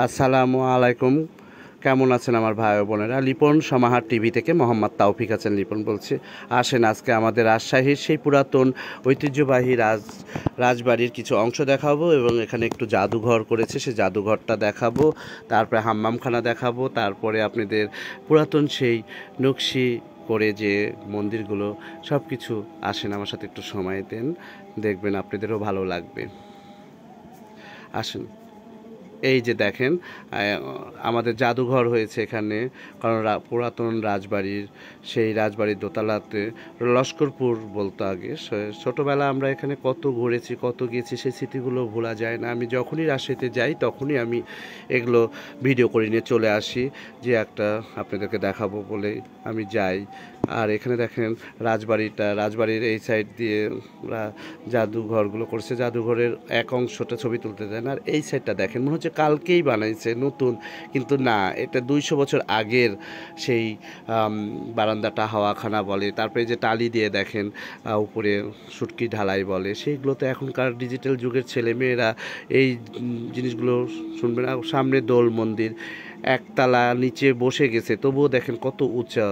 আসসালামু আলাইকুম। কেমন আছেন আমার ভাই ও বোনেরা? লিপন সমাহার টিভি থেকে মোহাম্মদ তাওফিক হাসান লিপন বলছি। আসেন আজকে আমাদের রাজশাহীর সেই পুরাতন ঐতিহ্যবাহী রাজবাড়ির কিছু অংশ দেখাবো এবং এখানে একটু জাদুঘর করেছে, সেই জাদুঘরটা দেখাবো। তারপরে হাম্মামখানা দেখাবো। তারপরে আপনাদের পুরাতন সেই নকশি করে যে মন্দিরগুলো সব কিছু। আসেন আমার সাথে একটু সময় দেন, দেখবেন আপনাদেরও ভালো লাগবে। আসেন। এই যে দেখেন আমাদের জাদুঘর হয়েছে এখানে, কারণ পুরাতন রাজবাড়ির সেই রাজবাড়ির দোতলাতে লস্করপুর বলতো আগে। ছোটোবেলা আমরা এখানে কত ঘুরেছি, কত গেছি, সেই স্মৃতিগুলো ভোলা যায় না। আমি যখনই রাজশাহীতে যাই তখনই আমি এগুলো ভিডিও করে নিয়ে চলে আসি, যে একটা আপনাদেরকে দেখাবো বলে আমি যাই। আর এখানে দেখেন রাজবাড়ির এই সাইড দিয়ে জাদুঘরগুলো করছে। জাদুঘরের এক অংশটা ছবি তুলতে দেন, আর এই সাইডটা দেখেন মনে হচ্ছে কালকেই বানাইছে নতুন, কিন্তু না, এটা 200 বছর আগের সেই বারান্দাটা হাওয়াখানা বলে। তারপরে যে টালি দিয়ে দেখেন উপরে সুটকি ঢালাই বলে, সেইগুলো তো এখনকার ডিজিটাল যুগের ছেলেমেয়েরা এই জিনিসগুলো শুনবে না। সামনে দোল মন্দির, একতলা নিচে বসে গেছে, তবুও দেখেন কত উঁচা।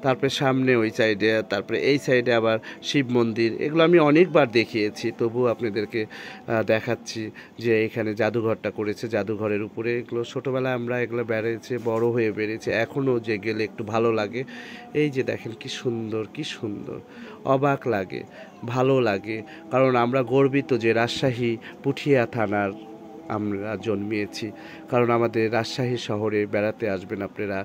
তারপরে সামনে ওই সাইডে, তারপরে এই সাইডে আবার শিব মন্দির। এগুলো আমি অনেকবার দেখিয়েছি, তবুও আপনাদেরকে দেখাচ্ছি যে এখানে জাদুঘরটা করেছে। জাদুঘরের উপরে এগুলো ছোটোবেলায় আমরা এগুলো বেড়েছে, বড় হয়ে বেড়েছে, এখনও যে গেলে একটু ভালো লাগে। এই যে দেখেন কি সুন্দর, কি সুন্দর, অবাক লাগে, ভালো লাগে। কারণ আমরা গর্বিত যে রাজশাহী পুঠিয়া থানার আমরা জন্মিয়েছি। কারণ আমাদের রাজশাহী শহরে বেড়াতে আসবেন আপনারা,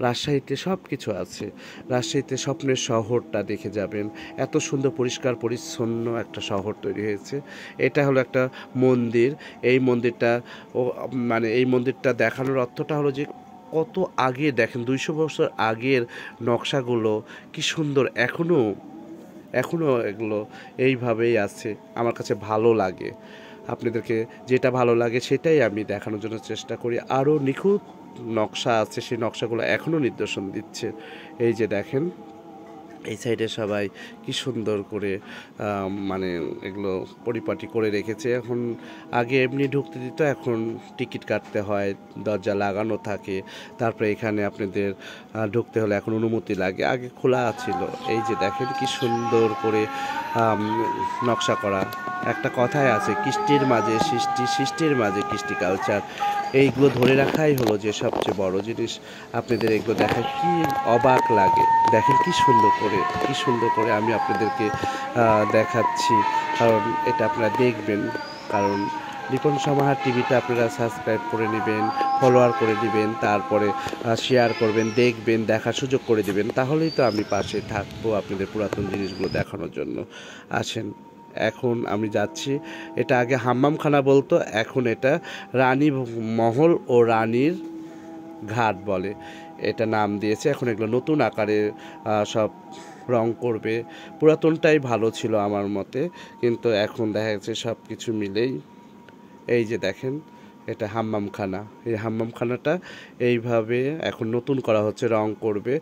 রাজশাহীতে সব কিছু আছে। রাজশাহীতে স্বপ্নের শহরটা দেখে যাবেন, এত সুন্দর পরিষ্কার পরিচ্ছন্ন একটা শহর তৈরি হয়েছে। এটা হলো একটা মন্দির। এই মন্দিরটা এই মন্দিরটা দেখানোর অর্থটা হলো যে কত আগে দেখেন, 200 বছর আগের নকশাগুলো কি সুন্দর, এখনও এগুলো এইভাবেই আছে। আমার কাছে ভালো লাগে। আপনাদেরকে যেটা ভালো লাগে সেটাই আমি দেখানোর জন্য চেষ্টা করি। আরও নিখুঁত নকশা আছে, সেই নকশাগুলো এখনও নিদর্শন দিচ্ছে। এই যে দেখেন এই সাইডে সবাই কি সুন্দর করে এগুলো পরিপাটি করে রেখেছে। এখন আগে এমনি ঢুকতে দিত, এখন টিকিট কাটতে হয়, দরজা লাগানো থাকে। তারপরে এখানে আপনাদের ঢুকতে হলে এখন অনুমতি লাগে, আগে খোলা ছিল। এই যে দেখেন কি সুন্দর করে নকশা করা। একটা কথাই আছে, কৃষ্টির মাঝে সৃষ্টি, সৃষ্টির মাঝে কৃষ্টি কালচার। এইগুলো ধরে রাখাই হলো যে সবচেয়ে বড় জিনিস। আপনাদের এগুলো দেখা কি অবাক লাগে, দেখেন কি সুন্দর করে আমি আপনাদেরকে দেখাচ্ছি। কারণ এটা আপনারা দেখবেন, কারণ লিপন সমাহার টিভিটা আপনারা সাবস্ক্রাইব করে নেবেন, ফলোয়ার করে দিবেন, তারপরে শেয়ার করবেন, দেখবেন, দেখার সুযোগ করে দিবেন। তাহলেই তো আমি পাশে থাকবো আপনাদের পুরাতন জিনিসগুলো দেখানোর জন্য। আসেন, এখন আমি যাচ্ছি। এটা আগে হাম্মামখানা বলতো, এখন এটা রানী মহল ও রানীর ঘাট বলে, এটা নাম দিয়েছে। এখন এগুলো নতুন আকারে সব রং করবে। পুরাতনটাই ভালো ছিল আমার মতে, কিন্তু এখন দেখা যাচ্ছে সব কিছু মিলেই। এই যে দেখেন এটা হাম্মামখানা, এই হাম্মামখানাটা এইভাবে এখন নতুন করা হচ্ছে, রং করবে।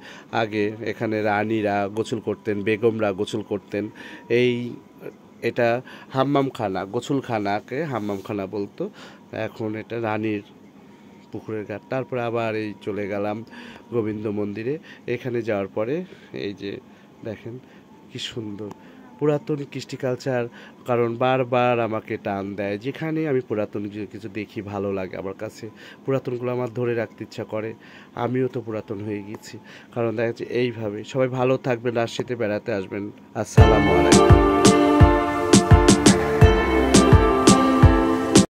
আগে এখানে রানীরা গোসল করতেন, বেগমরা গোসল করতেন। এটা হাম্মামখানা, গোসলখানাকে হাম্মামখানা বলতো। এখন এটা রানীর পুকুরের ঘাট। তারপরে আবার এই চলে গেলাম গোবিন্দ মন্দিরে। এখানে যাওয়ার পরে এই যে দেখেন কি সুন্দর পুরাতন কৃষ্টি কালচার। কারণ বারবার আমাকে টান দেয়, যেখানে আমি পুরাতন কিছু দেখি ভালো লাগে আমার কাছে। পুরাতনগুলো আমার ধরে রাখতে ইচ্ছা করে, আমিও তো পুরাতন হয়ে গেছি। কারণ দেখা যাচ্ছে এইভাবে সবাই ভালো থাকবেন, রাজশাহীতে বেড়াতে আসবেন। আসসালামু আলাইকুম।